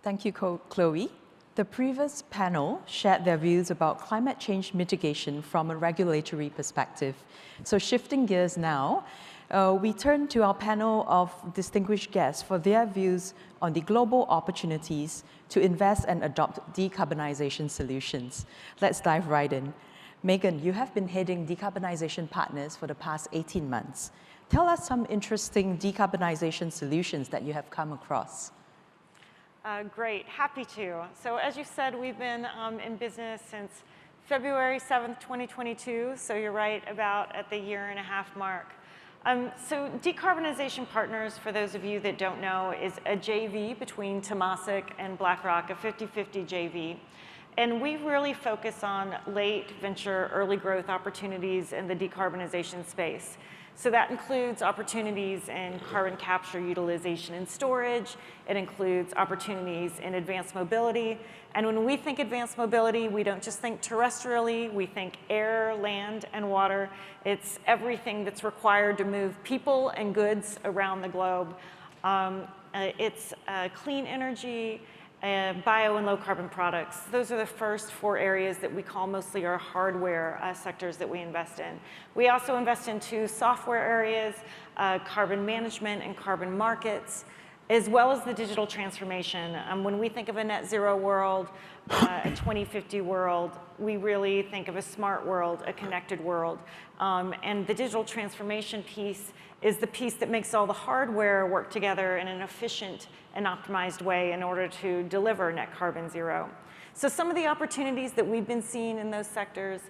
Thank you, Chloe. The previous panel shared their views about climate change mitigation from a regulatory perspective. So shifting gears now, we turn to our panel of distinguished guests for their views on the global opportunities to invest and adopt decarbonization solutions. Let's dive right in. Megan, you have been heading Decarbonization Partners for the past 18 months. Tell us some interesting decarbonization solutions that you have come across. Great, happy to. So as you said, we've been in business since February 7th, 2022. So you're right, about at the 1.5-year mark. So Decarbonization Partners, for those of you that don't know, is a JV between Temasek and BlackRock, a 50-50 JV. And we really focus on late venture, early growth opportunities in the decarbonization space. So that includes opportunities in carbon capture, utilization, and storage. It includes opportunities in advanced mobility. And when we think advanced mobility, we don't just think terrestrially, we think air, land, and water. It's everything that's required to move people and goods around the globe. It's clean energy, bio and low carbon products. Those are the first 4 areas that we call mostly our hardware sectors that we invest in. We also invest in 2 software areas, carbon management and carbon markets, as well as the digital transformation. When we think of a net zero world, a 2050 world, we really think of a smart world, a connected world. And the digital transformation piece is the piece that makes all the hardware work together in an efficient and optimized way in order to deliver net carbon zero. So some of the opportunities that we've been seeing in those sectors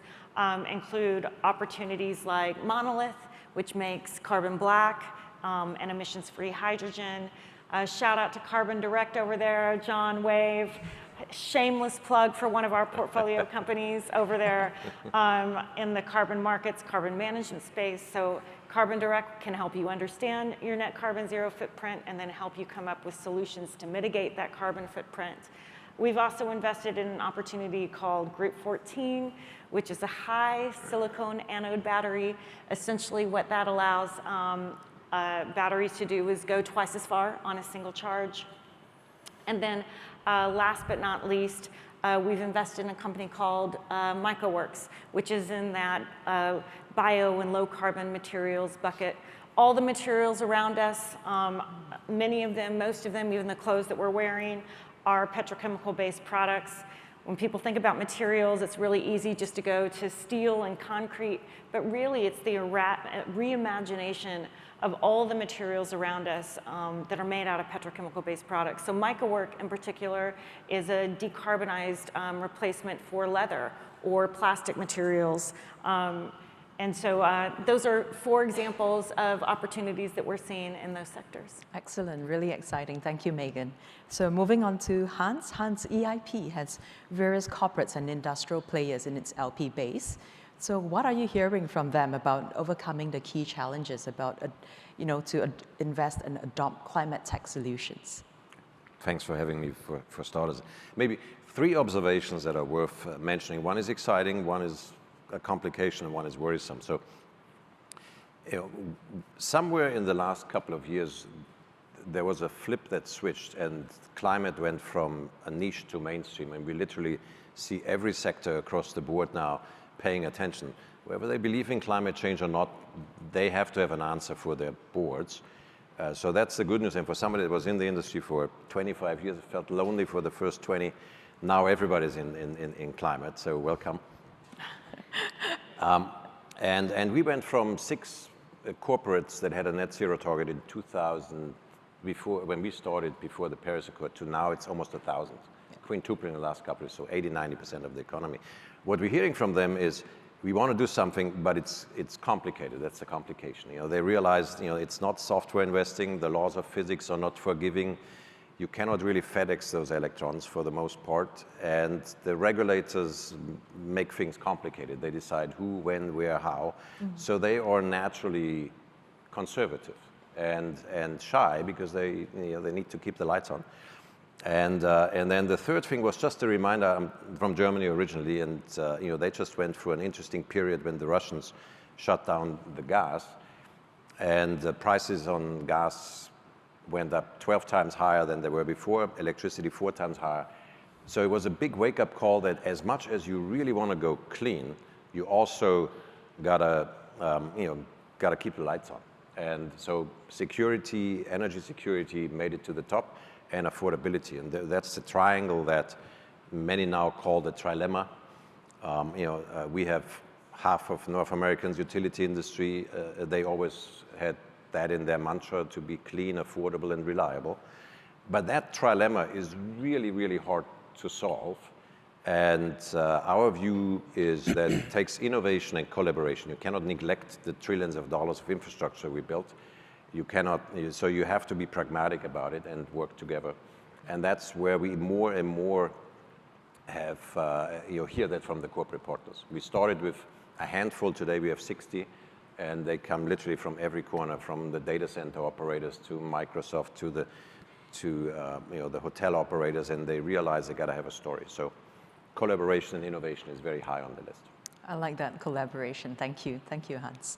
include opportunities like Monolith, which makes carbon black and emissions-free hydrogen. Shout out to Carbon Direct over there, John Wave. Shameless plug for one of our portfolio companies over there in the carbon markets, carbon management space. So Carbon Direct can help you understand your net carbon zero footprint and then help you come up with solutions to mitigate that carbon footprint. We've also invested in an opportunity called Group 14, which is a high silicon anode battery. Essentially what that allows batteries to do is go twice as far on a single charge. And then last but not least, we've invested in a company called MicroWorks, which is in that bio and low carbon materials bucket. All the materials around us, many of them, most of them, even the clothes that we're wearing, are petrochemical based products. When people think about materials, it's really easy just to go to steel and concrete, but really it's the reimagination of all the materials around us that are made out of petrochemical-based products. So MicroWork in particular is a decarbonized replacement for leather or plastic materials. And so those are 4 examples of opportunities that we're seeing in those sectors. Excellent, really exciting. Thank you, Megan. So moving on to Hans. Hans, EIP has various corporates and industrial players in its LP base. So what are you hearing from them about overcoming the key challenges about, to invest and adopt climate tech solutions? Thanks for having me for starters. Maybe 3 observations that are worth mentioning. One is exciting, one is a complication, and one is worrisome. So, somewhere in the last couple of years, there was a flip that switched and climate went from a niche to mainstream, and we literally see every sector across the board now paying attention. Whether they believe in climate change or not, they have to have an answer for their boards. So that's the good news. And for somebody that was in the industry for 25 years, felt lonely for the first 20, now everybody's in climate, so welcome. And we went from 6 corporates that had a net zero target in 2000, when we started before the Paris Accord, to now it's almost 1,000. Quintupling in the last couple of years, so 80–90% of the economy. What we're hearing from them is, we want to do something, but it's complicated. That's the complication. They realize, it's not software investing. The laws of physics are not forgiving. You cannot really FedEx those electrons for the most part, and the regulators make things complicated. They decide who, when, where, how. So they are naturally conservative and shy because they need to keep the lights on. And then the third thing was just a reminder. I'm from Germany originally, and they just went through an interesting period when the Russians shut down the gas, and the prices on gas went up 12 times higher than they were before, electricity 4 times higher. So it was a big wake-up call that as much as you really want to go clean, you also gotta, gotta keep the lights on. And so security, energy security made it to the top, and affordability. And that's the triangle that many now call the trilemma. We have half of North America's utility industry, they always had that in their mantra to be clean, affordable, and reliable. But that trilemma is really, really hard to solve. And our view is that it takes innovation and collaboration. You cannot neglect the trillions of dollars of infrastructure we built. You cannot, so you have to be pragmatic about it and work together. And that's where we more and more have, hear that from the corporate partners. We started with a handful, today we have 60, and they come literally from every corner, from the data center operators to Microsoft to the hotel operators, and they realize they gotta have a story. So collaboration and innovation is very high on the list. I like that collaboration. Thank you, Hans.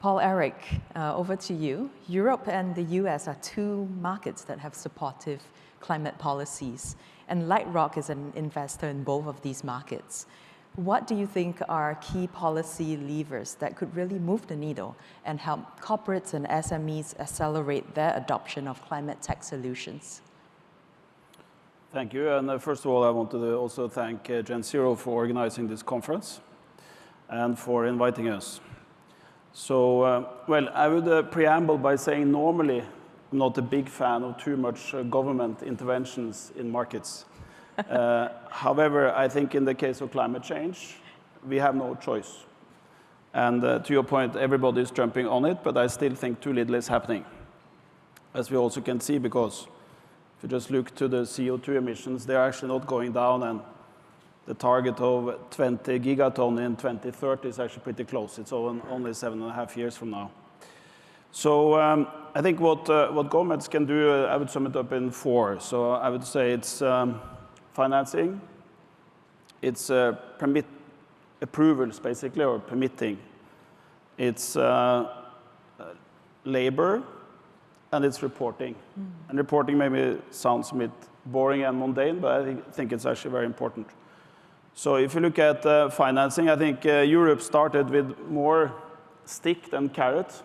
Paul-Erik, over to you. Europe and the US are two markets that have supportive climate policies, and Lightrock is an investor in both of these markets. What do you think are key policy levers that could really move the needle and help corporates and SMEs accelerate their adoption of climate tech solutions? Thank you, and first of all, I want to also thank GenZero for organizing this conference and for inviting us. So, well, I would preamble by saying normally I'm not a big fan of too much government interventions in markets. However, I think in the case of climate change, we have no choice. And to your point, everybody's jumping on it, but I still think too little is happening. As we also can see, because if you just look to the CO2 emissions, they're actually not going down, and the target of 20 gigaton in 2030 is actually pretty close. It's only 7.5 years from now. So I think what governments can do, I would sum it up in 4. So I would say it's financing, it's permit approvals, basically, or permitting. It's labor, and it's reporting. And reporting maybe sounds a bit boring and mundane, but I think it's actually very important. So if you look at financing, I think Europe started with more stick than carrot.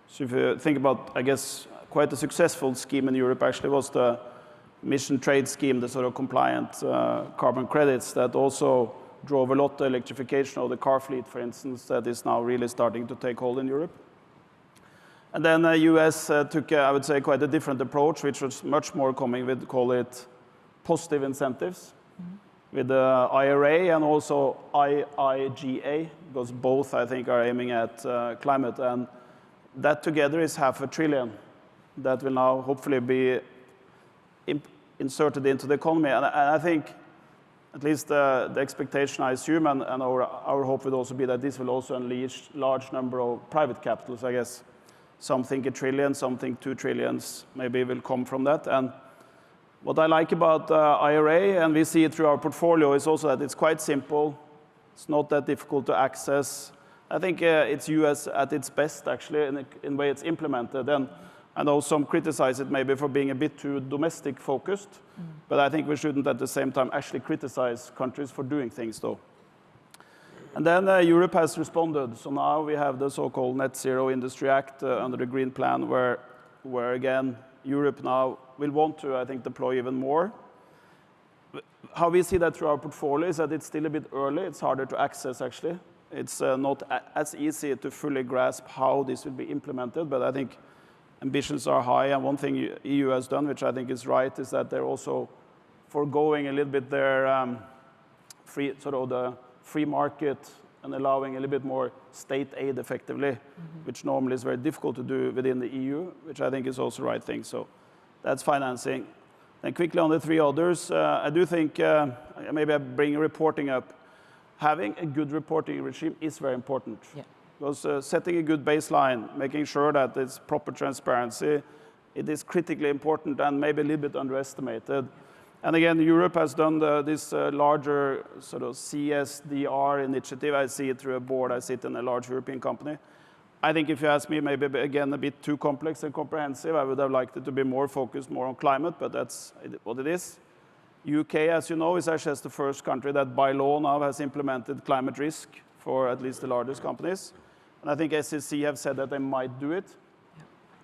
So if you think about, I guess, quite a successful scheme in Europe actually was the emission trade scheme, the sort of compliant carbon credits that also drove a lot of electrification of the car fleet, for instance, that is now really starting to take hold in Europe. And then the US took, I would say, quite a different approach, which was much more coming with, call it, positive incentives, with the IRA and also IIJA, because both, I think, are aiming at climate. And that together is $500 billion that will now hopefully be inserted into the economy. And I think, at least the expectation, I assume, and our hope would also be that this will also unleash large number of private capitals, I guess. Some think $1 trillion, some think $2 trillion, maybe will come from that. And what I like about IRA, and we see it through our portfolio, is also that it's quite simple. It's not that difficult to access. I think it's US at its best, actually, in the way it's implemented. And I know some criticize it maybe for being a bit too domestic focused, but I think we shouldn't at the same time actually criticize countries for doing things, though. And then Europe has responded. So now we have the so-called Net Zero Industry Act under the Green Plan, where again, Europe now will want to, I think, deploy even more. How we see that through our portfolio is that it's still a bit early. It's harder to access, actually. It's not as easy to fully grasp how this will be implemented, but I think ambitions are high. And one thing EU has done, which I think is right, is that they're also foregoing a little bit their the free market and allowing a little bit more state aid effectively, which normally is very difficult to do within the EU, which I think is also the right thing. So that's financing. And quickly on the 3 others, I do think, maybe I bring reporting up. Having a good reporting regime is very important. Yeah. Because setting a good baseline, making sure that it's proper transparency, it is critically important and maybe a little bit underestimated. And again, Europe has done this larger sort of CSDR initiative. I see it through a board. I sit in a large European company. I think if you ask me, maybe again a bit too complex and comprehensive, I would have liked it to be more focused more on climate, but that's what it is. UK, as you know, is actually the first country that by law now has implemented climate risk for at least the largest companies. And I think SEC have said that they might do it,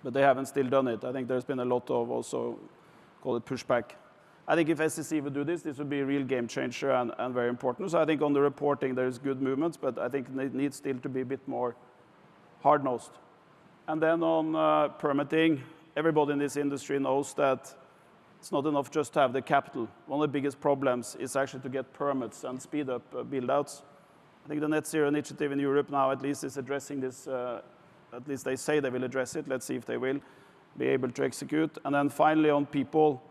but they haven't still done it. I think there's been a lot of also, call it pushback. I think if SEC would do this would be a real game changer and very important. So I think on the reporting there's good movements, but I think it needs still to be a bit more hard-nosed. And then on permitting, everybody in this industry knows that it's not enough just to have the capital. One of the biggest problems is actually to get permits and speed up build-outs. I think the Net Zero initiative in Europe now at least is addressing this, at least they say they will address it. Let's see if they will be able to execute. And then finally on people,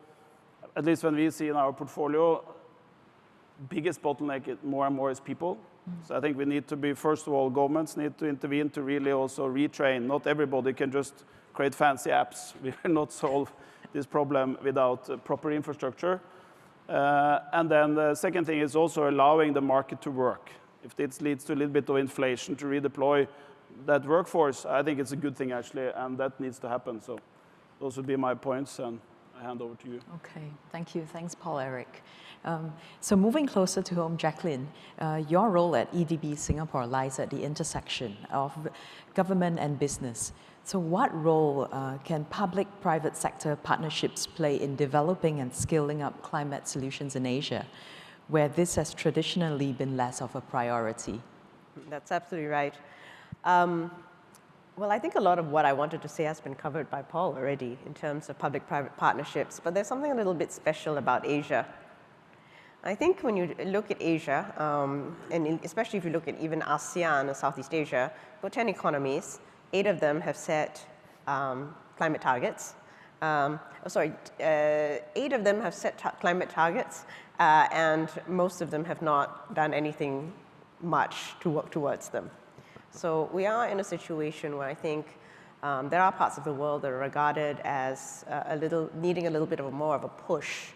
at least when we see in our portfolio, biggest bottleneck more and more is people. So I think we need to be, first of all, governments need to intervene to really also retrain. Not everybody can just create fancy apps. We will not solve this problem without proper infrastructure. And then the second thing is also allowing the market to work. If this leads to a little bit of inflation to redeploy that workforce, I think it's a good thing actually, and that needs to happen. So those would be my points, and I hand over to you. Okay, thank you. Thanks, Paul-Erik. So moving closer to home, Jacqueline, your role at EDB Singapore lies at the intersection of government and business. So what role can public-private sector partnerships play in developing and scaling up climate solutions in Asia, where this has traditionally been less of a priority? That's absolutely right. Well, I think a lot of what I wanted to say has been covered by Paul already in terms of public-private partnerships, but there's something a little bit special about Asia. I think when you look at Asia, and especially if you look at even ASEAN or Southeast Asia, about 10 economies, 8 of them have set climate targets. 8 of them have set climate targets, and most of them have not done anything much to work towards them. So we are in a situation where I think there are parts of the world that are regarded as needing a little bit more of a push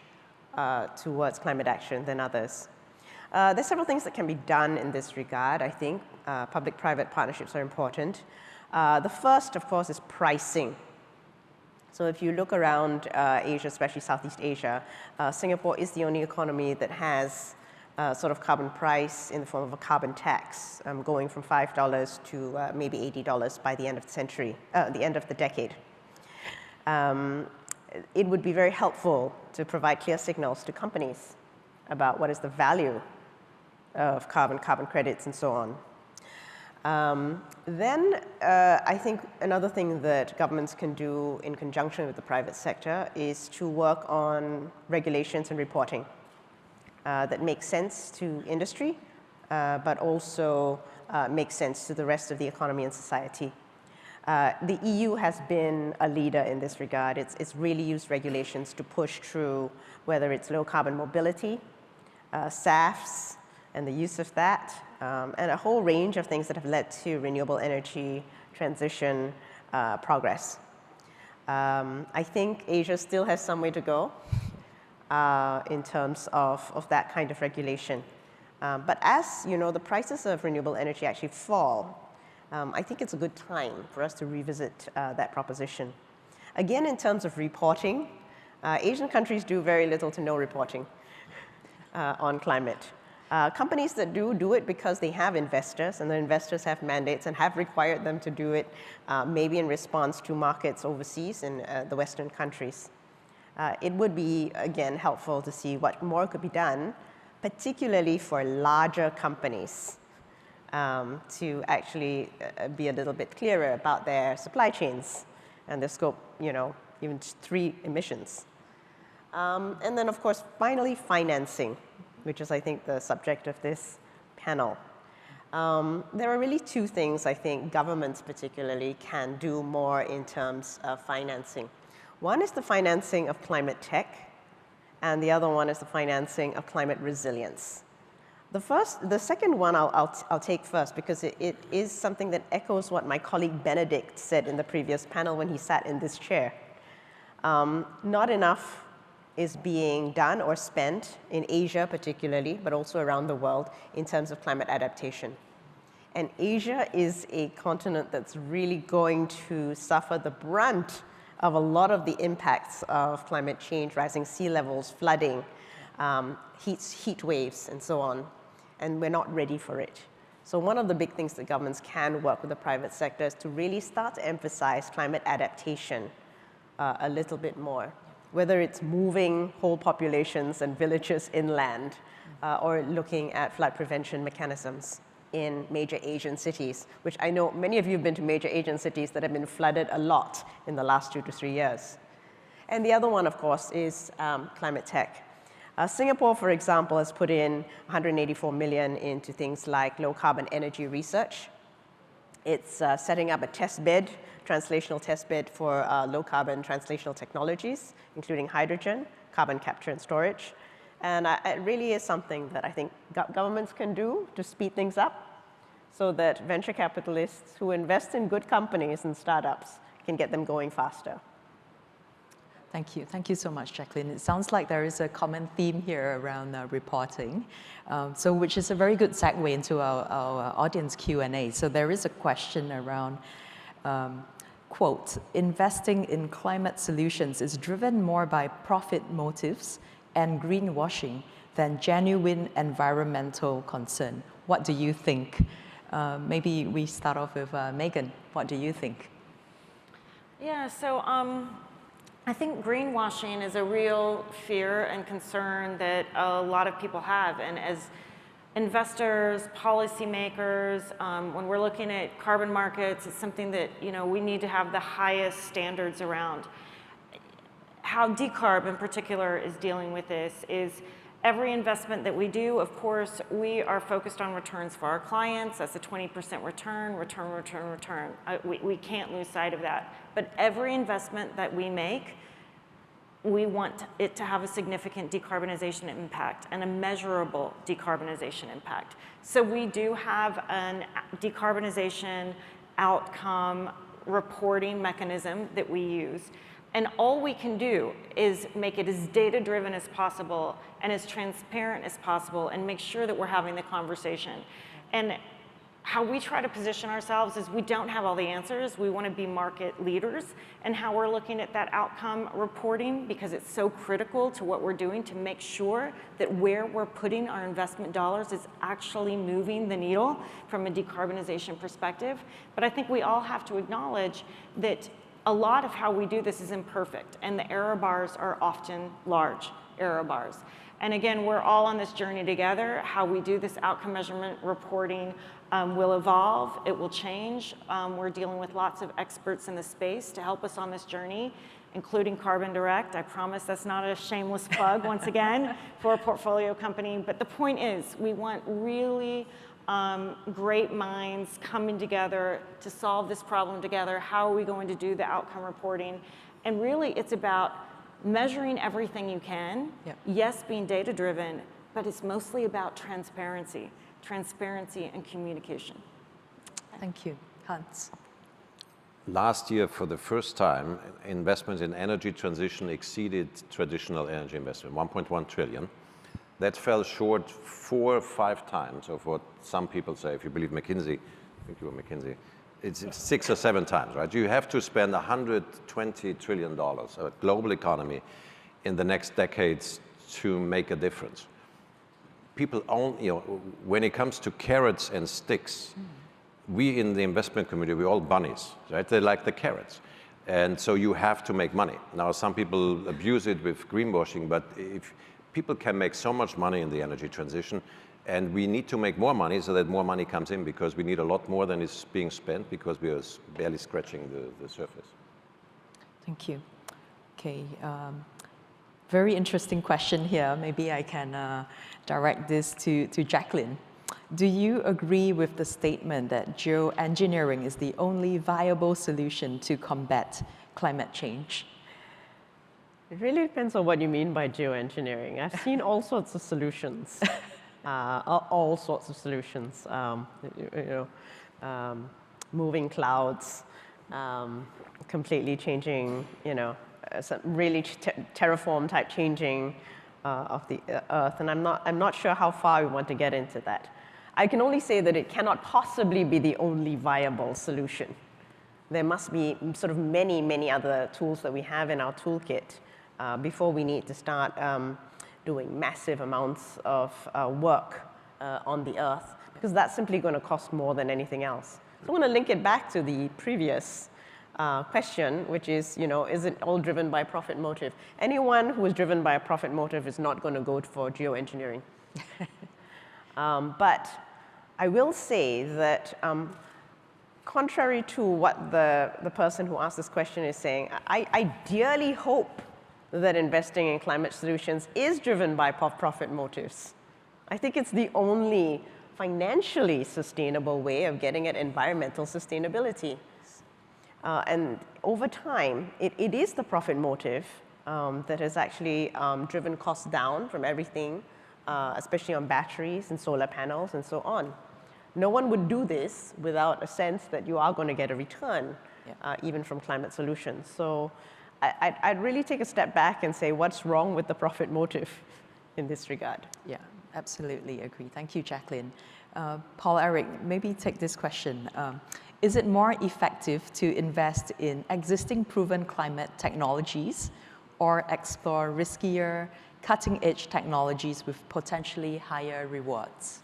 towards climate action than others. There's several things that can be done in this regard. I think public-private partnerships are important. The first, of course, is pricing. So if you look around Asia, especially Southeast Asia, Singapore is the only economy that has sort of carbon price in the form of a carbon tax, going from $5 to maybe $80 by the end of the century, the end of the decade. It would be very helpful to provide clear signals to companies about what is the value of carbon credits, and so on. Then I think another thing that governments can do in conjunction with the private sector is to work on regulations and reporting that make sense to industry, but also make sense to the rest of the economy and society. The EU has been a leader in this regard. It's really used regulations to push through, whether it's low carbon mobility, SAFs, and the use of that, and a whole range of things that have led to renewable energy transition progress. I think Asia still has some way to go in terms of that kind of regulation. But as you know, the prices of renewable energy actually fall. I think it's a good time for us to revisit that proposition. Again, in terms of reporting, Asian countries do very little to no reporting on climate. Companies that do it because they have investors, and the investors have mandates and have required them to do it, maybe in response to markets overseas in the Western countries. It would be, again, helpful to see what more could be done, particularly for larger companies, to actually be a little bit clearer about their supply chains and their scope, even 3 emissions. And then, of course, finally, financing, which is, I think, the subject of this panel. There are really 2 things I think governments particularly can do more in terms of financing. One is the financing of climate tech, and the other one is the financing of climate resilience. The second one I'll take first, because it is something that echoes what my colleague Benedict said in the previous panel when he sat in this chair. Not enough is being done or spent in Asia particularly, but also around the world in terms of climate adaptation. And Asia is a continent that's really going to suffer the brunt of a lot of the impacts of climate change, rising sea levels, flooding, heat waves, and so on. And we're not ready for it. So one of the big things that governments can work with the private sector is to really start to emphasize climate adaptation a little bit more, whether it's moving whole populations and villages inland or looking at flood prevention mechanisms in major Asian cities, which I know many of you have been to major Asian cities that have been flooded a lot in the last 2 to 3 years. And the other one, of course, is climate tech. Singapore, for example, has put in 184 million into things like low carbon energy research. It's setting up a test bed, translational test bed for low carbon translational technologies, including hydrogen, carbon capture and storage. And it really is something that I think governments can do to speed things up so that venture capitalists who invest in good companies and startups can get them going faster. Thank you. Thank you so much, Jacqueline. It sounds like there is a common theme here around reporting, which is a very good segue into our audience Q&A. So there is a question around, quote, investing in climate solutions is driven more by profit motives and greenwashing than genuine environmental concern. What do you think? Maybe we start off with Megan. What do you think? Yeah, so I think greenwashing is a real fear and concern that a lot of people have. And as investors, policymakers, when we're looking at carbon markets, it's something that we need to have the highest standards around. How Decarb in particular is dealing with this is every investment that we do, of course, we are focused on returns for our clients. That's a 20% return. We can't lose sight of that. But every investment that we make, we want it to have a significant decarbonization impact and a measurable decarbonization impact. So we do have a decarbonization outcome reporting mechanism that we use. And all we can do is make it as data-driven as possible and as transparent as possible and make sure that we're having the conversation. And how we try to position ourselves is we don't have all the answers. We want to be market leaders. And how we're looking at that outcome reporting, because it's so critical to what we're doing to make sure that where we're putting our investment dollars is actually moving the needle from a decarbonization perspective. But I think we all have to acknowledge that a lot of how we do this is imperfect, and the error bars are often large error bars. And again, we're all on this journey together. How we do this outcome measurement reporting will evolve, it will change. We're dealing with lots of experts in the space to help us on this journey, including Carbon Direct. I promise that's not a shameless plug, once again, for a portfolio company. But the point is, we want really great minds coming together to solve this problem together. How are we going to do the outcome reporting? And really, it's about measuring everything you can. Yep. Yes, being data-driven, but it's mostly about transparency and communication. Thank you. Hans. Last year, for the first time, investments in energy transition exceeded traditional energy investment, 1.1 trillion. That fell short 4 or 5 times of what some people say. If you believe McKinsey, I think you were McKinsey, it's 6 or 7 times, right? You have to spend $120 trillion, a global economy, in the next decades to make a difference. People when it comes to carrots and sticks, we in the investment community, we're all bunnies, right? They like the carrots. And so you have to make money. Now, some people abuse it with greenwashing, but if people can make so much money in the energy transition, and we need to make more money so that more money comes in, because we need a lot more than is being spent, because we are barely scratching the surface. Thank you. Okay, very interesting question here. Maybe I can direct this to Jacqueline. Do you agree with the statement that geoengineering is the only viable solution to combat climate change? It really depends on what you mean by geoengineering. I've seen all sorts of solutions, all sorts of solutions. Moving clouds, completely changing, some really terraform type changing of the Earth. And I'm not sure how far we want to get into that. I can only say that it cannot possibly be the only viable solution. There must be sort of many, many other tools that we have in our toolkit before we need to start doing massive amounts of work on the Earth, because that's simply going to cost more than anything else. So I want to link it back to the previous question, which is, is it all driven by profit motive? Anyone who is driven by a profit motive is not going to go for geoengineering. But I will say that contrary to what the person who asked this question is saying, I dearly hope that investing in climate solutions is driven by profit motives. I think it's the only financially sustainable way of getting at environmental sustainability. And over time, it is the profit motive that has actually driven costs down from everything, especially on batteries and solar panels and so on. No one would do this without a sense that you are going to get a return, even from climate solutions. So I'd really take a step back and say, what's wrong with the profit motive in this regard? Yeah, absolutely agree. Thank you, Jacqueline. Paul-Erik, maybe take this question. Is it more effective to invest in existing proven climate technologies or explore riskier, cutting-edge technologies with potentially higher rewards?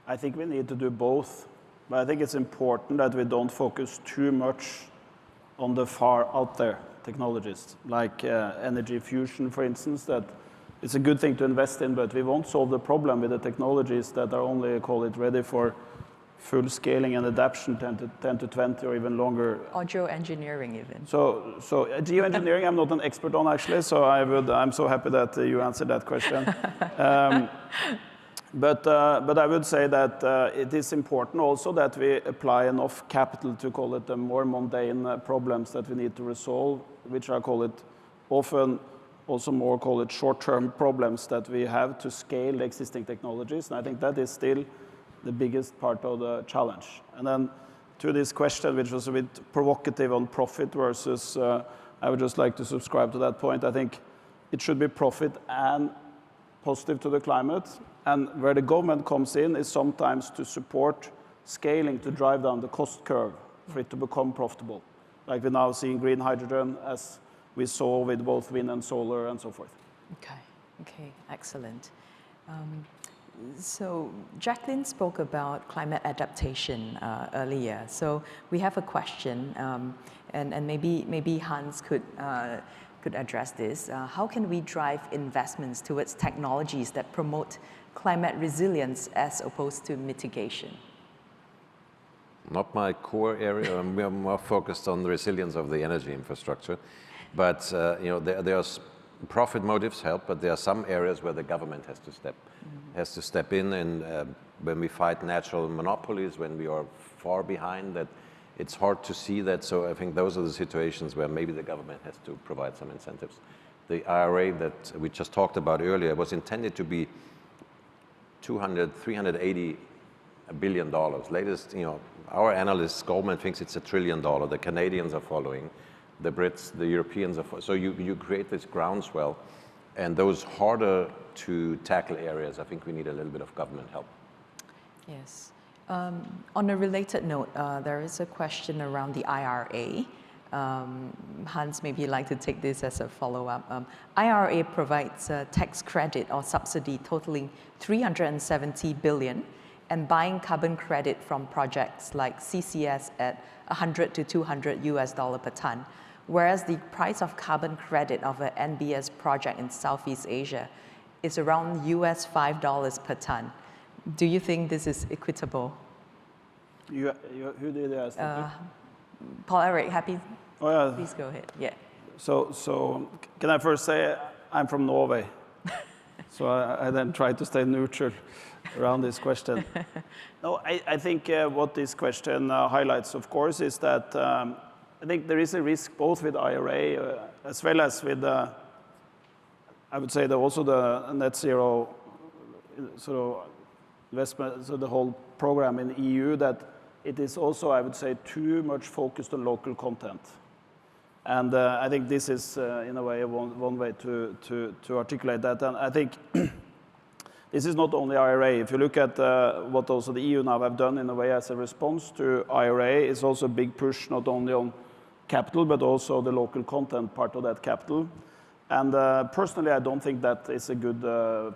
I think we need to do both, but I think it's important that we don't focus too much on the far out there technologies, like energy fusion, for instance, that it's a good thing to invest in, but we won't solve the problem with the technologies that are only, call it, ready for full scaling and adaptation 10 to 20 or even longer. Or geoengineering even. So geoengineering, I'm not an expert on actually, so I'm so happy that you answered that question. But I would say that it is important also that we apply enough capital to call it the more mundane problems that we need to resolve, which are, call it, often also more, call it, short-term problems that we have to scale the existing technologies. And I think that is still the biggest part of the challenge. And then to this question, which was a bit provocative on profit versus, I would just like to subscribe to that point. I think it should be profit and positive to the climate. And where the government comes in is sometimes to support scaling to drive down the cost curve for it to become profitable. Like we now see in green hydrogen, as we saw with both wind and solar and so forth. Okay, excellent. So Jacqueline spoke about climate adaptation earlier. So we have a question, and maybe Hans could address this. How can we drive investments towards technologies that promote climate resilience as opposed to mitigation? Not my core area. We are more focused on the resilience of the energy infrastructure. But there's profit motives help, but there are some areas where the government has to step in. And when we fight natural monopolies, when we are far behind, that it's hard to see that. So I think those are the situations where maybe the government has to provide some incentives. The IRA that we just talked about earlier was intended to be $380 billion. Latest, our analysts, Goldman thinks it's $1 trillion. The Canadians are following, the Brits, the Europeans are following. So you create this groundswell, and those harder to tackle areas, I think we need a little bit of government help. Yes. On a related note, there is a question around the IRA. Hans, maybe you'd like to take this as a follow-up. IRA provides a tax credit or subsidy totaling $370 billion and buying carbon credit from projects like CCS at $100 to $200 per ton, whereas the price of carbon credit of an NBS project in Southeast Asia is around $5 per ton. Do you think this is equitable? Who did you ask that? Paul-Erik, happy? Oh, yeah. Please go ahead. Yeah. So can I first say I'm from Norway? So I then try to stay neutral around this question. No, I think what this question highlights, of course, is that I think there is a risk both with IRA as well as with, I would say, also the net zero sort of investment, so the whole program in the EU, that it is also, I would say, too much focused on local content. And I think this is, in a way, one way to articulate that. And I think this is not only IRA. If you look at what also the EU now have done in a way as a response to IRA, it's also a big push not only on capital, but also the local content part of that capital. And personally, I don't think that is a good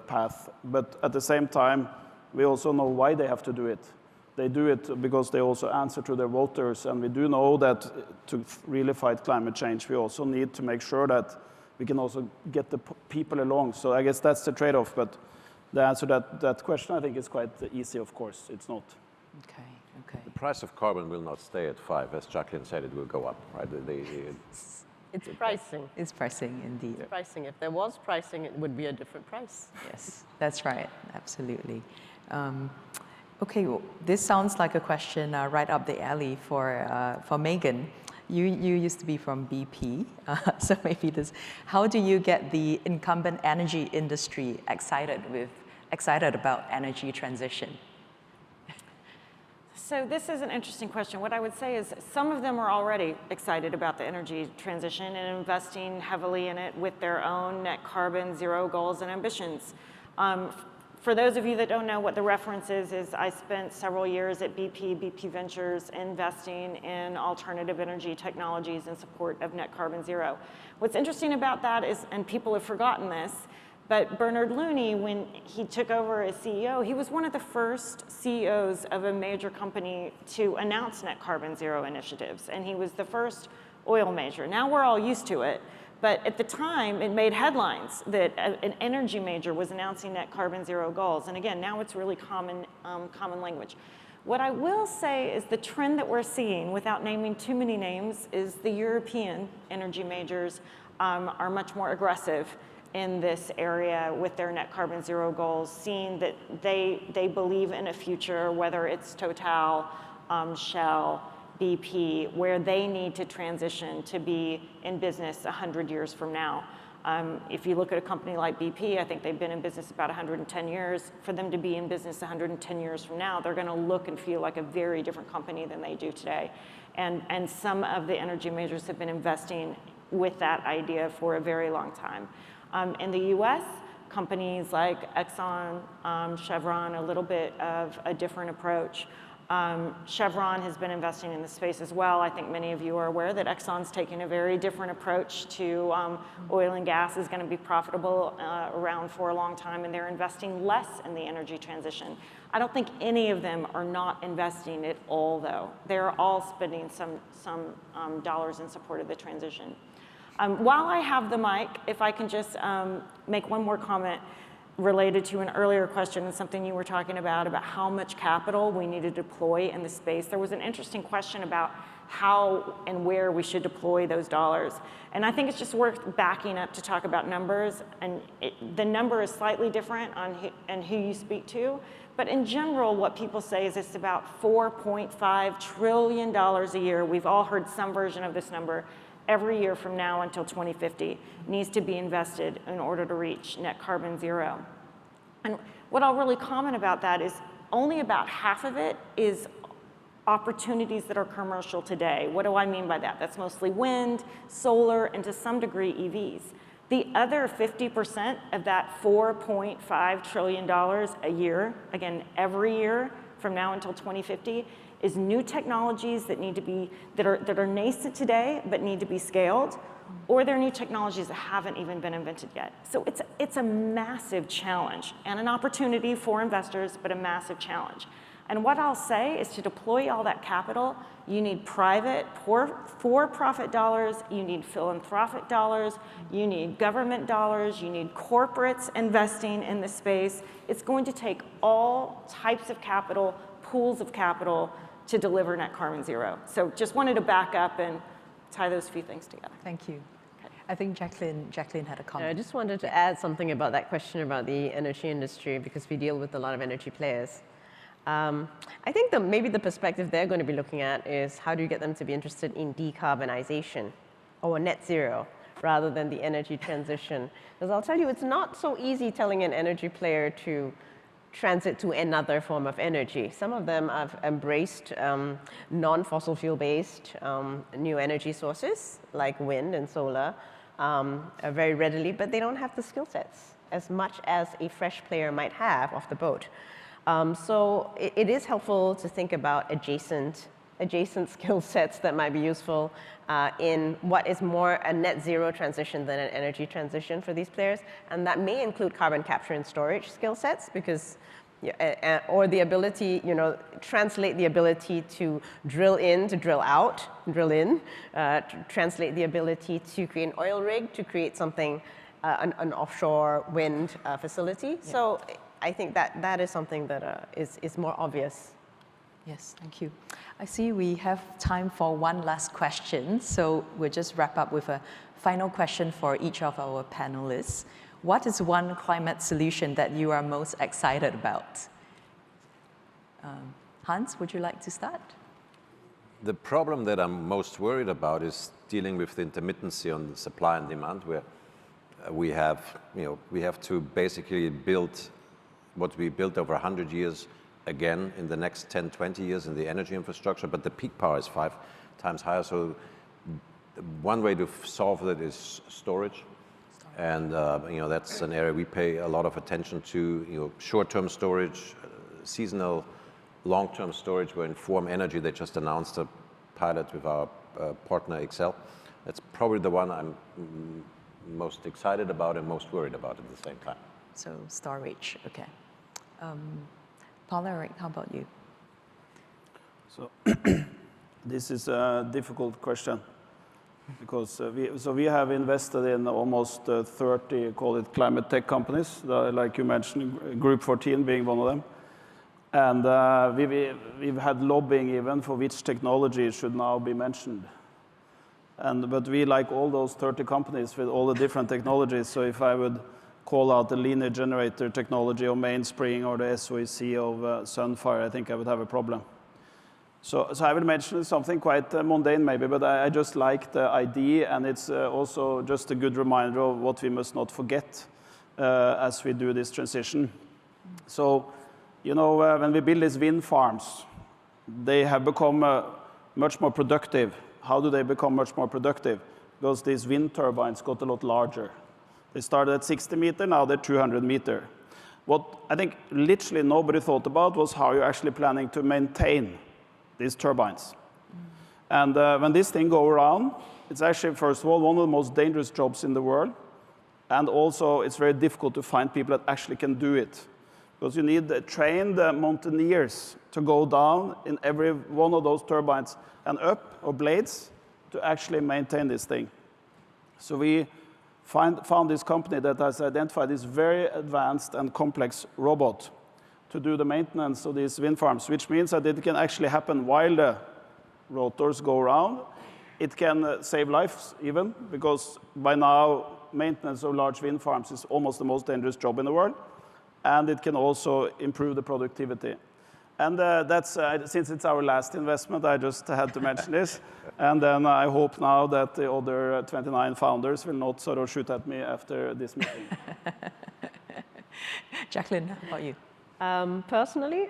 path. But at the same time, we also know why they have to do it. They do it because they also answer to their voters. And we do know that to really fight climate change, we also need to make sure that we can also get the people along. So I guess that's the trade-off. But the answer to that question, I think, is quite easy, of course. It's not. Okay, okay. The price of carbon will not stay at 5. As Jacqueline said, it will go up, right? It's pricing. It's pricing, indeed. It's pricing. If there was pricing, it would be a different price. Yes, that's right. Absolutely. Okay, well, this sounds like a question right up the alley for Megan. You used to be from BP, so maybe this. How do you get the incumbent energy industry excited about energy transition? So this is an interesting question. What I would say is some of them are already excited about the energy transition and investing heavily in it with their own net carbon zero goals and ambitions. For those of you that don't know what the reference is I spent several years at BP Ventures investing in alternative energy technologies in support of net carbon zero. What's interesting about that is, and people have forgotten this, but Bernard Looney, when he took over as CEO, he was one of the first CEOs of a major company to announce net carbon zero initiatives. And he was the first oil major. Now we're all used to it. But at the time, it made headlines that an energy major was announcing net carbon zero goals. And again, now it's really common language. What I will say is the trend that we're seeing, without naming too many names, is the European energy majors are much more aggressive in this area with their net carbon zero goals, seeing that they believe in a future, whether it's Total, Shell, BP, where they need to transition to be in business 100 years from now. If you look at a company like BP, I think they've been in business about 110 years. For them to be in business 110 years from now, they're gonna look and feel like a very different company than they do today. And some of the energy majors have been investing with that idea for a very long time. In the US, companies like Exxon, Chevron, a little bit of a different approach. Chevron has been investing in the space as well. I think many of you are aware that Exxon's taking a very different approach to oil and gas is going to be profitable around for a long time, and they're investing less in the energy transition. I don't think any of them are not investing at all, though. They're all spending some dollars in support of the transition. While I have the mic, if I can just make one more comment related to an earlier question and something you were talking about how much capital we need to deploy in the space. There was an interesting question about how and where we should deploy those dollars. And I think it's just worth backing up to talk about numbers. And the number is slightly different on who you speak to. But in general, what people say is it's about $4.5 trillion a year. We've all heard some version of this number. Every year from now until 2050 needs to be invested in order to reach net carbon zero. And what I'll really comment about that is only about half of it is opportunities that are commercial today. What do I mean by that? That's mostly wind, solar, and to some degree EVs. The other 50% of that $4.5 trillion a year, again, every year from now until 2050, is new technologies that need to be, that are nascent today, but need to be scaled, or they're new technologies that haven't even been invented yet. So it's a massive challenge and an opportunity for investors, but a massive challenge. And what I'll say is to deploy all that capital, you need private, for-profit dollars, you need philanthropic dollars, you need government dollars, you need corporates investing in the space. It's going to take all types of capital, pools of capital, to deliver net carbon zero. So just wanted to back up and tie those few things together. Thank you. Okay. I think Jacqueline had a comment. I just wanted to add something about that question about the energy industry, because we deal with a lot of energy players. I think maybe the perspective they're going to be looking at is how do you get them to be interested in decarbonization or net zero rather than the energy transition. Because I'll tell you, it's not so easy telling an energy player to transit to another form of energy. Some of them have embraced non-fossil fuel-based new energy sources like wind and solar very readily, but they don't have the skill sets as much as a fresh player might have off the boat. So it is helpful to think about adjacent skill sets that might be useful in what is more a net zero transition than an energy transition for these players. And that may include carbon capture and storage skill sets, because or the ability, translate the ability to drill in, to drill out, drill in, translate the ability to create an oil rig, to create something, an offshore wind facility. Yeah. So I think that is something that is more obvious. Yes, thank you. I see we have time for one last question, so we'll just wrap up with a final question for each of our panelists. What is one climate solution that you are most excited about? Hans, would you like to start? The problem that I'm most worried about is dealing with the intermittency on the supply and demand, where we have to basically build what we built over 100 years again in the next 10, 20 years in the energy infrastructure, but the peak power is 5 times higher. So one way to solve that is storage. And that's an area we pay a lot of attention to. Short-term storage, seasonal, long-term storage. Where Inform Energy, they just announced a pilot with our partner Excel. That's probably the one I'm most excited about and most worried about at the same time. So storage, okay. Paula, how about you? So this is a difficult question, because we have invested in almost 30, call it climate tech companies, like you mentioned, Group 14 being one of them. And we've had lobbying even for which technology should now be mentioned. But we like all those 30 companies with all the different technologies. So if I would call out the linear generator technology or mainspring or the SOEC of Sunfire, I think I would have a problem. So I will mention something quite mundane maybe, but I just like the idea, and it's also just a good reminder of what we must not forget as we do this transition. So, when we build these wind farms, they have become much more productive. How do they become much more productive? Because these wind turbines got a lot larger. They started at 60 meters, now they're 200 meters. What I think literally nobody thought about was how you're actually planning to maintain these turbines. And when this thing goes around, it's actually, first of all, one of the most dangerous jobs in the world. And also, it's very difficult to find people that actually can do it. Because you need trained mountaineers to go down in every one of those turbines and up, or blades, to actually maintain this thing. So we found this company that has identified this very advanced and complex robot to do the maintenance of these wind farms, which means that it can actually happen while the rotors go around. It can save lives even, because by now, maintenance of large wind farms is almost the most dangerous job in the world. And it can also improve the productivity. And that's, since it's our last investment, I just had to mention this. And then I hope now that the other 29 founders will not sort of shoot at me after this meeting. Jacqueline, how about you? Personally,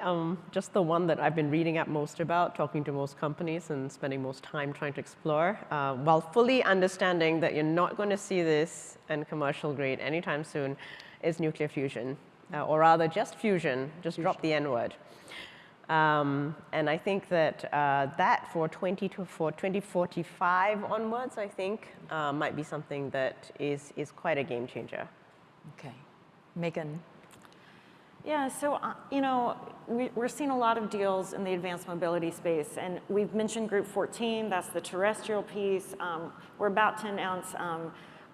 just the one that I've been reading up most about, talking to most companies and spending most time trying to explore, while fully understanding that you're not going to see this in commercial grade anytime soon, is nuclear fusion. Or rather, just fusion, drop the N word. And I think that that for 2045 onwards, I think, might be something that is quite a game changer. Okay. Megan. Yeah, so, we're seeing a lot of deals in the advanced mobility space, and we've mentioned Group 14, that's the terrestrial piece. We're about to announce,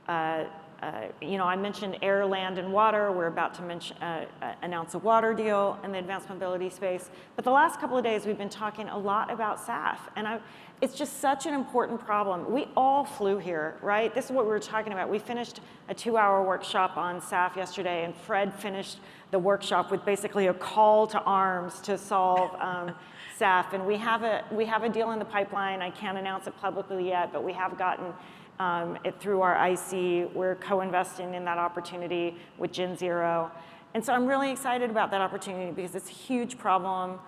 I mentioned air, land, and water. We're about to announce a water deal in the advanced mobility space. But the last couple of days, we've been talking a lot about SAF, and it's just such an important problem. We all flew here, right? This is what we were talking about. We finished a 2-hour workshop on SAF yesterday, and Fred finished the workshop with basically a call to arms to solve SAF. And we have a deal in the pipeline. I can't announce it publicly yet, but we have gotten it through our IC. We're co-investing in that opportunity with GenZero. And so I'm really excited about that opportunity because it's a huge problem.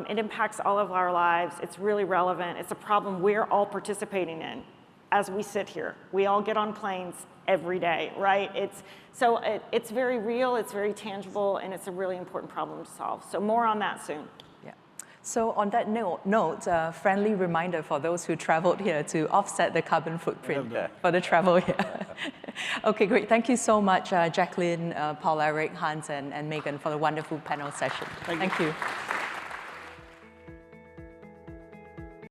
It impacts all of our lives. It's really relevant. It's a problem we're all participating in. as we sit here. We all get on planes every day, right? It's very real, it's very tangible, and it's a really important problem to solve. So more on that soon. Yeah. So on that note, friendly reminder for those who traveled here to offset the carbon footprint for the travel here. Okay, great. Thank you so much, Jacqueline, Paul, Eric, Hans, and Megan for the wonderful panel session. Thank you.